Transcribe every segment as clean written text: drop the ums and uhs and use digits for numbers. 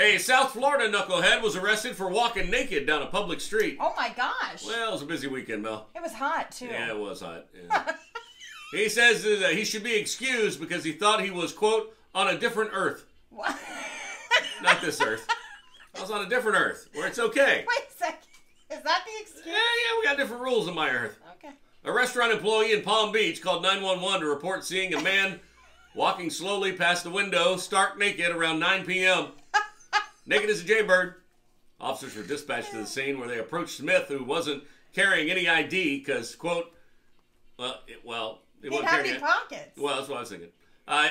A South Florida knucklehead was arrested for walking naked down a public street. Oh my gosh. Well, it was a busy weekend, Mel. It was hot, too. Yeah, it was hot. Yeah. He says that he should be excused because he thought he was, quote, on a different earth. What? Not this earth. I was on a different earth where it's okay. Wait a second. Is that the excuse? Yeah, we got different rules on my earth. Okay. A restaurant employee in Palm Beach called 911 to report seeing a man walking slowly past the window, stark naked, around 9 p.m. Naked as a jaybird. Officers were dispatched to the scene where they approached Smith, who wasn't carrying any ID because, quote, he didn't have any pockets. Well, that's what I was thinking.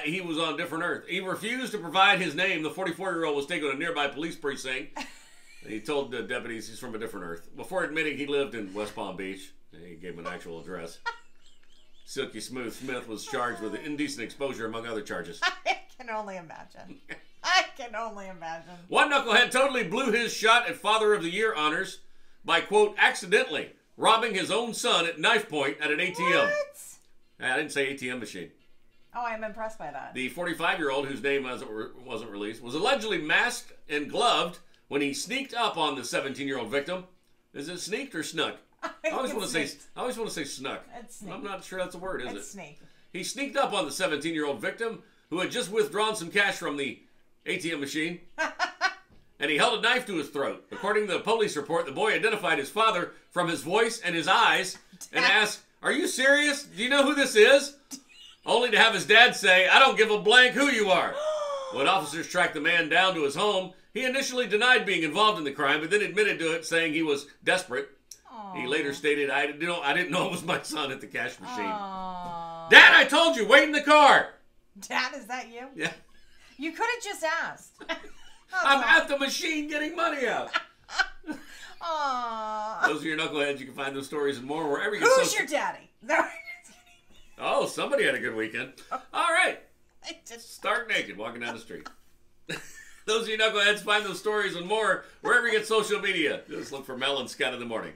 He was on a different earth. He refused to provide his name. The 44-year-old was taken to a nearby police precinct. He told the deputies he's from a different earth. Before admitting he lived in West Palm Beach, he gave him an actual address. Silky Smooth Smith was charged with indecent exposure, among other charges. I can only imagine. I can only imagine. One knucklehead totally blew his shot at Father of the Year honors by, quote, accidentally robbing his own son at knife point at an ATM. What? I didn't say ATM machine. Oh, I'm impressed by that. The 45-year-old, whose name wasn't released, was allegedly masked and gloved when he sneaked up on the 17-year-old victim. Is it sneaked or snuck? I always want to say snuck. It's sneak. I'm not sure that's a word, is it? It's sneak. He sneaked up on the 17-year-old victim who had just withdrawn some cash from the ATM machine. And he held a knife to his throat. According to the police report, the boy identified his father from his voice and his eyes and asked, "Are you serious? Do you know who this is?" Only to have his dad say, "I don't give a blank who you are." When officers tracked the man down to his home, he initially denied being involved in the crime, but then admitted to it, saying he was desperate. Aww. He later stated, I didn't know it was my son at the cash machine. Aww. Dad, I told you, wait in the car. Dad, is that you? Yeah. You could have just asked. I'm at the machine getting money out. Aww. Those are your knuckleheads. You can find those stories and more wherever you get Who's your daddy? Oh, somebody had a good weekend. All right. Stark naked walking down the street. Those of you knuckleheads, find those stories and more wherever you get social media. Just look for Mel and Scott in the morning.